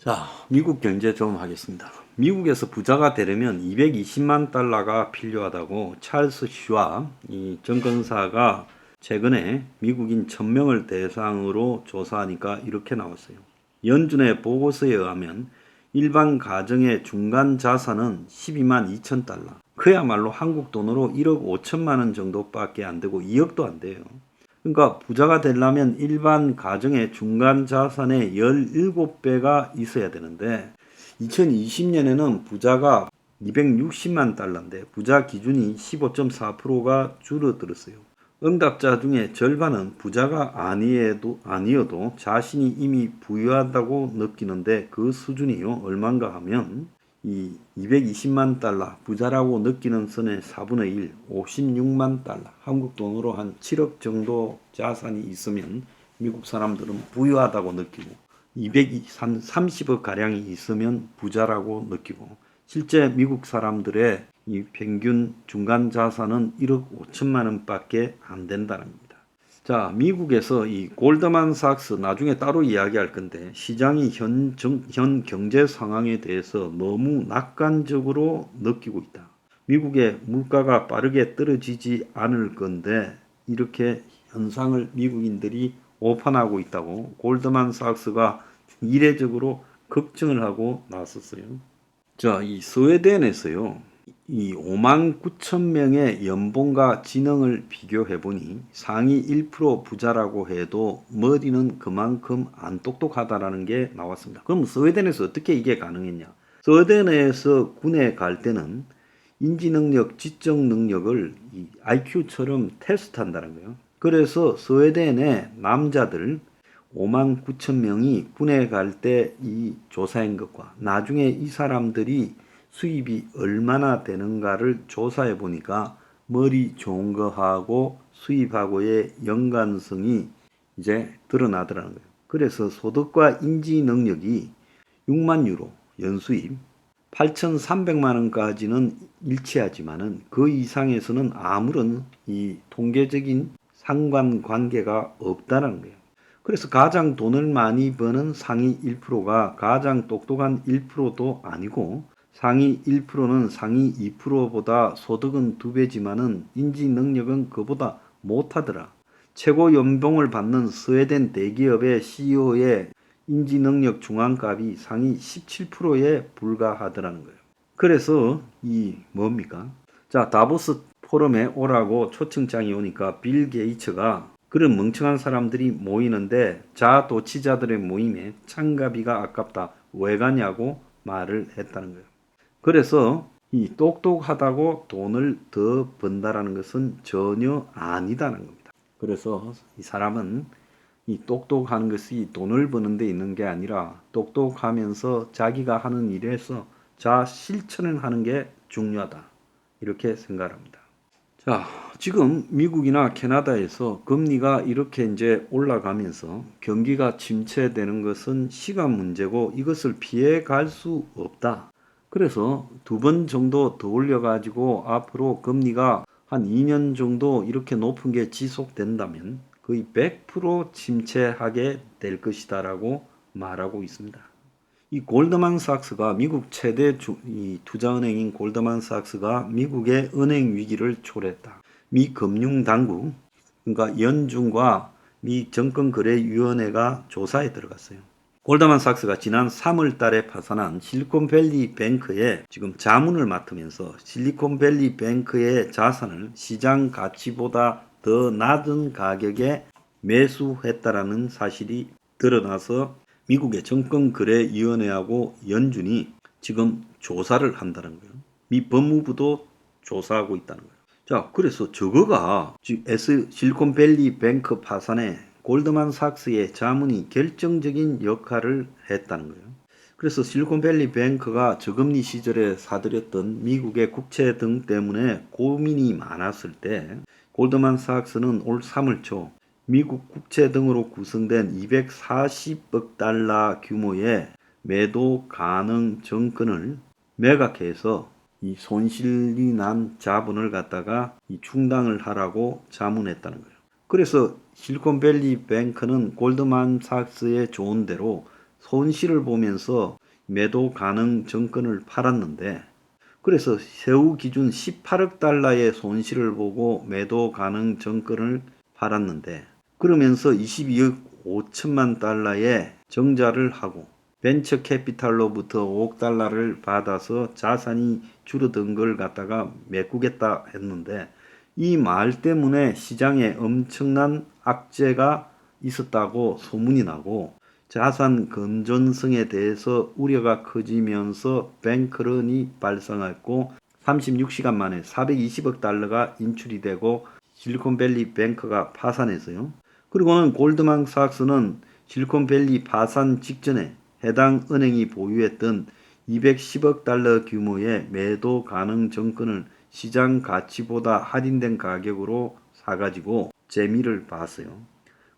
자, 미국 경제 좀 하겠습니다. 미국에서 부자가 되려면 220만 달러가 필요하다고 찰스 슈왑 이 정권사가 최근에 미국인 1000명을 대상으로 조사하니까 이렇게 나왔어요. 연준의 보고서에 의하면 일반 가정의 중간 자산은 12만 2천 달러. 그야말로 한국 돈으로 1억 5천만 원 정도밖에 안 되고 2억도 안 돼요. 그러니까 부자가 되려면 일반 가정의 중간 자산의 17배가 있어야 되는데 2020년에는 부자가 260만 달러인데 부자 기준이 15.4%가 줄어들었어요. 응답자 중에 절반은 부자가 아니어도 자신이 이미 부유하다고 느끼는데 그 수준이요 얼마인가 하면 이 220만 달러 부자라고 느끼는 선의 4분의 1, 56만 달러, 한국 돈으로 한 7억 정도 자산이 있으면 미국 사람들은 부유하다고 느끼고 230억 가량이 있으면 부자라고 느끼고 실제 미국 사람들의 이 평균 중간 자산은 1억 5천만 원밖에 안 된다는 겁니다. 자, 미국에서 이 골드만삭스 나중에 따로 이야기할 건데 시장이 현 경제 상황에 대해서 너무 낙관적으로 느끼고 있다. 미국의 물가가 빠르게 떨어지지 않을 건데 이렇게 현상을 미국인들이 오판하고 있다고 골드만삭스가 이례적으로 걱정을 하고 나섰어요. 자, 이 스웨덴에서요. 이 5만 9천 명의 연봉과 지능을 비교해 보니 상위 1% 부자라고 해도 머리는 그만큼 안 똑똑하다라는 게 나왔습니다. 그럼 스웨덴에서 어떻게 이게 가능했냐? 스웨덴에서 군에 갈 때는 인지 능력, 지적 능력을 이 IQ처럼 테스트한다는 거예요. 그래서 스웨덴의 남자들 5만 9천 명이 군에 갈 때 이 조사한 것과 나중에 이 사람들이 수입이 얼마나 되는가를 조사해 보니까 머리 좋은 거하고 수입하고의 연관성이 이제 드러나더라는 거예요. 그래서 소득과 인지 능력이 6만 유로 연수입 8,300만 원까지는 일치하지만은 그 이상에서는 아무런 이 통계적인 상관관계가 없다는 거예요. 그래서 가장 돈을 많이 버는 상위 1%가 가장 똑똑한 1%도 아니고 상위 1%는 상위 2%보다 소득은 2배지만은 인지 능력은 그보다 못하더라. 최고 연봉을 받는 스웨덴 대기업의 CEO의 인지 능력 중앙값이 상위 17%에 불과하더라는 거예요. 그래서 이 뭡니까? 자, 다보스 포럼에 오라고 초청장이 오니까 빌 게이츠가 그런 멍청한 사람들이 모이는데 자도취자들의 모임에 참가비가 아깝다. 왜 가냐고 말을 했다는 거예요. 그래서 이 똑똑하다고 돈을 더 번다라는 것은 전혀 아니다는 겁니다. 그래서 이 사람은 이 똑똑한 것이 돈을 버는 데 있는 게 아니라 똑똑하면서 자기가 하는 일에서 자 실천을 하는 게 중요하다. 이렇게 생각합니다. 자, 지금 미국이나 캐나다에서 금리가 이렇게 이제 올라가면서 경기가 침체되는 것은 시간 문제고 이것을 피해 갈 수 없다. 그래서 2번 정도 더 올려가지고 앞으로 금리가 한 2년 정도 이렇게 높은 게 지속된다면 거의 100% 침체하게 될 것이다라고 말하고 있습니다. 이 골드만삭스가 미국 최대 이 투자은행인 골드만삭스가 미국의 은행 위기를 초래했다. 미 금융당국, 그러니까 연준과 미 정권거래위원회가 조사에 들어갔어요. 골드만삭스가 지난 3월 달에 파산한 실리콘밸리 뱅크에 지금 자문을 맡으면서 실리콘밸리 뱅크의 자산을 시장 가치보다 더 낮은 가격에 매수했다라는 사실이 드러나서 미국의 정권거래위원회하고 연준이 지금 조사를 한다는 거예요. 미 법무부도 조사하고 있다는 거예요. 자, 그래서 저거가 실리콘밸리 뱅크 파산에 골드만삭스의 자문이 결정적인 역할을 했다는 거예요. 그래서 실리콘밸리 뱅크가 저금리 시절에 사들였던 미국의 국채 등 때문에 고민이 많았을 때 골드만삭스는 올 3월 초 미국 국채 등으로 구성된 240억 달러 규모의 매도 가능 정권을 매각해서 이 손실이 난 자본을 갖다가 이 충당을 하라고 자문했다는 거예요. 그래서 실리콘밸리 뱅크는 골드만삭스의 조언대로 손실을 보면서 매도 가능 정권을 팔았는데, 그래서 세후 기준 18억 달러의 손실을 보고 매도 가능 정권을 팔았는데, 그러면서 22억 5천만 달러의 정자를 하고 벤처 캐피탈로부터 5억 달러를 받아서 자산이 줄어든 걸 갖다가 메꾸겠다 했는데, 이 말 때문에 시장에 엄청난 악재가 있었다고 소문이 나고 자산 건전성에 대해서 우려가 커지면서 뱅크런이 발생했고 36시간 만에 420억 달러가 인출이 되고 실리콘밸리 뱅크가 파산했어요. 그리고는 골드만삭스는 실리콘밸리 파산 직전에 해당 은행이 보유했던 210억 달러 규모의 매도 가능 정권을 시장 가치보다 할인된 가격으로 사가지고 재미를 봤어요.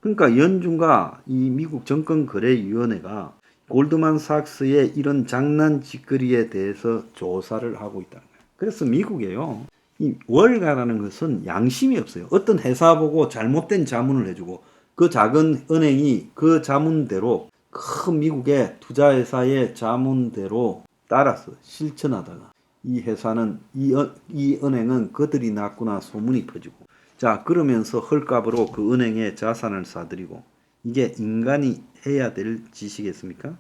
그러니까 연준과 이 미국 정권거래위원회가 골드만삭스의 이런 장난짓거리에 대해서 조사를 하고 있다는 거예요. 그래서 미국에요, 이 월가라는 것은 양심이 없어요. 어떤 회사 보고 잘못된 자문을 해주고 그 작은 은행이 그 자문대로 큰 미국의 투자회사의 자문대로 따라서 실천하다가 이 회사는 이 은행은 그들이 놨구나 소문이 퍼지고, 자 그러면서 헐값으로 그 은행의 자산을 사들이고, 이게 인간이 해야 될 짓이겠습니까?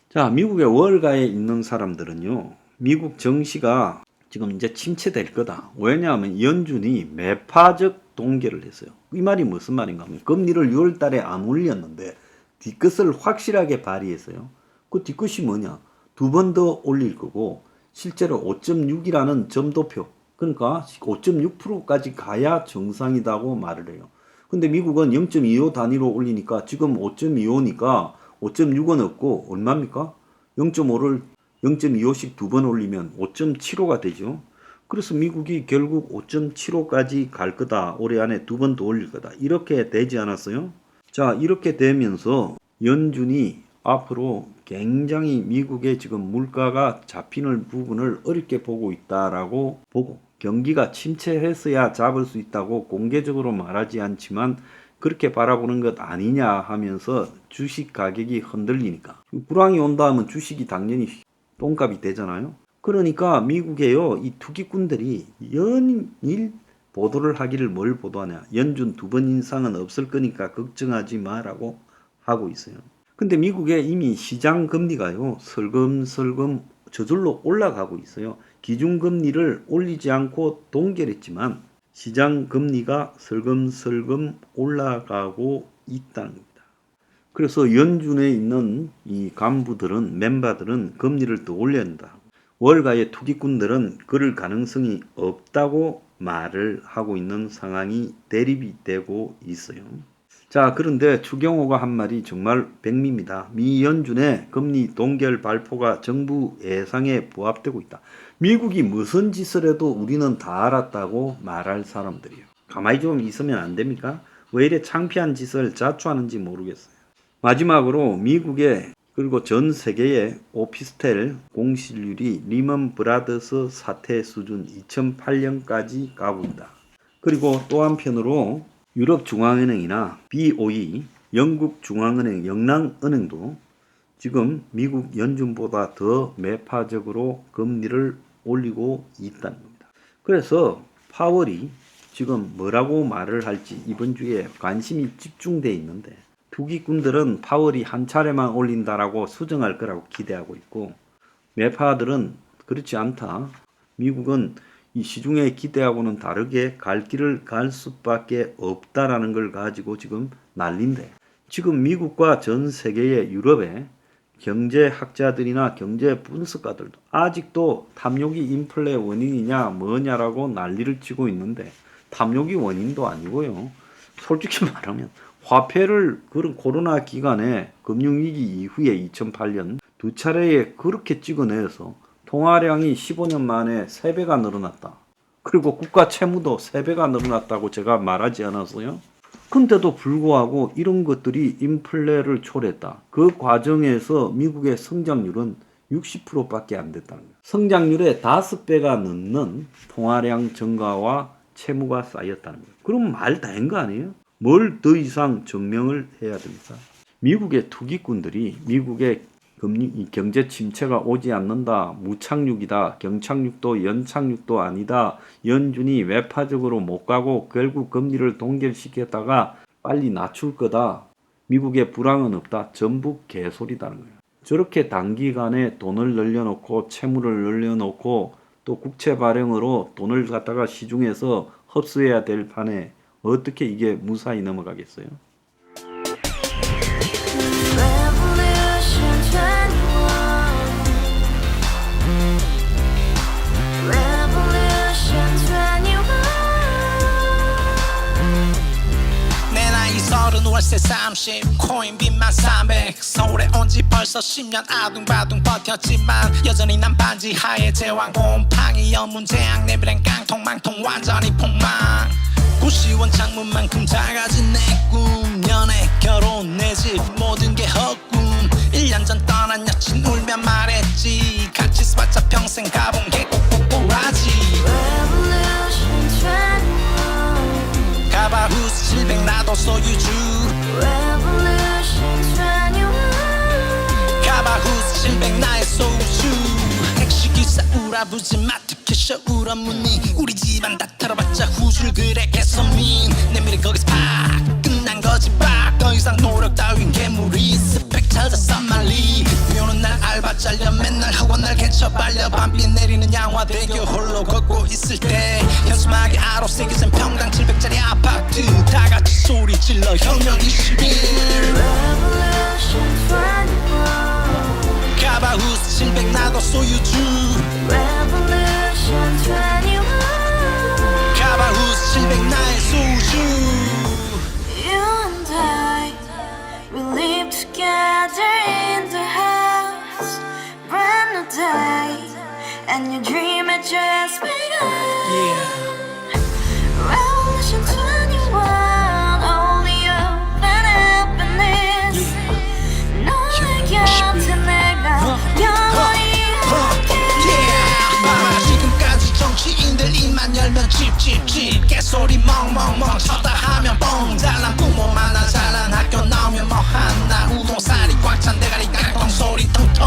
자, 미국의 월가에 있는 사람들은요, 미국 정시가 지금 이제 침체될 거다. 왜냐하면 연준이 매파적 동결을 했어요. 이 말이 무슨 말인가 하면 금리를 6월 달에 안 올렸는데 뒤끝을 확실하게 발휘했어요. 그 뒤끝이 뭐냐? 2번 더 올릴 거고 실제로 5.6이라는 점도표, 그러니까 5.6%까지 가야 정상이다고 말을 해요. 근데 미국은 0.25 단위로 올리니까 지금 5.25니까 5.6은 없고 얼마입니까? 0.5를 0.25씩 2번 올리면 5.75가 되죠. 그래서 미국이 결국 5.75까지 갈 거다. 올해 안에 2번 더 올릴 거다. 이렇게 되지 않았어요? 자, 이렇게 되면서 연준이 앞으로 굉장히 미국의 지금 물가가 잡히는 부분을 어렵게 보고 있다라고 보고, 경기가 침체했어야 잡을 수 있다고 공개적으로 말하지 않지만 그렇게 바라보는 것 아니냐 하면서 주식 가격이 흔들리니까, 불황이 온다 하면 주식이 당연히 똥값이 되잖아요. 그러니까 미국에요, 이 투기꾼들이 연일 보도를 하기를 뭘 보도하냐. 연준 2번 인상은 없을 거니까 걱정하지 마라고 하고 있어요. 근데 미국에 이미 시장 금리가요, 슬금슬금 저절로 올라가고 있어요. 기준금리를 올리지 않고 동결했지만 시장 금리가 슬금슬금 올라가고 있다는 겁니다. 그래서 연준에 있는 이 간부들은, 멤버들은 금리를 더 올려야 한다. 월가의 투기꾼들은 그럴 가능성이 없다고 말을 하고 있는 상황이 대립이 되고 있어요. 자, 그런데 추경호가 한 말이 정말 백미입니다. 미 연준의 금리 동결 발표가 정부 예상에 부합되고 있다. 미국이 무슨 짓을 해도 우리는 다 알았다고 말할 사람들이에요. 가만히 좀 있으면 안 됩니까? 왜 이래 창피한 짓을 자초하는지 모르겠어요. 마지막으로 미국의 그리고 전 세계의 오피스텔 공실률이 리먼 브라더스 사태 수준 2008년까지 가고 있다. 그리고 또 한편으로 유럽중앙은행이나 BOE, 영국중앙은행, 영랑은행도 지금 미국 연준보다 더 매파적으로 금리를 올리고 있다는 겁니다. 그래서 파월이 지금 뭐라고 말을 할지 이번 주에 관심이 집중되어 있는데, 투기꾼들은 파월이 한 차례만 올린다라고 수정할 거라고 기대하고 있고, 매파들은 그렇지 않다. 미국은 이 시중의 기대하고는 다르게 갈 길을 갈 수밖에 없다라는 걸 가지고 지금 난린데, 지금 미국과 전 세계의 유럽의 경제학자들이나 경제 분석가들도 아직도 탐욕이 인플레 원인이냐 뭐냐라고 난리를 치고 있는데, 탐욕이 원인도 아니고요. 솔직히 말하면 화폐를 그런 코로나 기간에 금융위기 이후에 2008년 2차례에 그렇게 찍어내서 통화량이 15년 만에 3배가 늘어났다. 그리고 국가 채무도 3배가 늘어났다고 제가 말하지 않았어요? 근데도 불구하고 이런 것들이 인플레를 초래했다. 그 과정에서 미국의 성장률은 60%밖에 안 됐다는 거예요. 성장률의 5배가 넘는 통화량 증가와 채무가 쌓였다는 거예요. 그럼 말 다 한 거 아니에요? 뭘 더 이상 증명을 해야 됩니까? 미국의 투기꾼들이 미국의 이 경제 침체가 오지 않는다. 무착륙이다. 경착륙도 연착륙도 아니다. 연준이 외파적으로 못 가고 결국 금리를 동결시켰다가 빨리 낮출 거다. 미국에 불황은 없다. 전부 개소리다는 거예요. 저렇게 단기간에 돈을 늘려놓고 채무를 늘려놓고 또 국채 발행으로 돈을 갖다가 시중에서 흡수해야 될 판에 어떻게 이게 무사히 넘어가겠어요? 월세 30 코인빚만 300 서울에 온지 벌써 10년 아둥바둥 버텼지만 여전히 난 반지 하에 제왕 곰팡이 연문제약 내비랑 깡통망통 완전히 폭망 90원 창문만큼 작아진 내 꿈 연애 결혼 내 집 모든 게 헛꿈 1년 전 떠난 여친 울며 말했지 같이 써봤자 평생 가본 게 꼭꼭꼭라지 가바후스 700 나도 소유주 가바후스 700 나의 소유주 택시기사 우라부지 마트캐셔 울어무니 우리 집안 다 털어봤자 후줄 그래 개선민 내 미래 거기서 팍 끝난 거지 팍더 이상 노력 따윈 괴물이 스펙 찾아 싼말리 비오는 날 알바 잘려 맨날 학원 날 개쳐 발려 밤비 내리는 양화대교 홀로 걷고 있을 때 현수막에 아로 새겨진 평당 700짜리 아파트 다같이 소리 질러 혁명 21 가바후스 700 나도 소유주 가바후스 700 나의 소유주 You and I, we live together in the house, brand new day, and your dream had just begun. Revolution 21, only hope and happiness. 너의 곁에 내가 영원히 지금까지 정치인들 입만 열면 찝찝찝 개소리 멍멍멍 쳤다 하면 뻥 잘난 부모 만나 잘난 학교 나오면 뭐 하나 우동살이 꽉 찬 대가리 깡통 소리 통통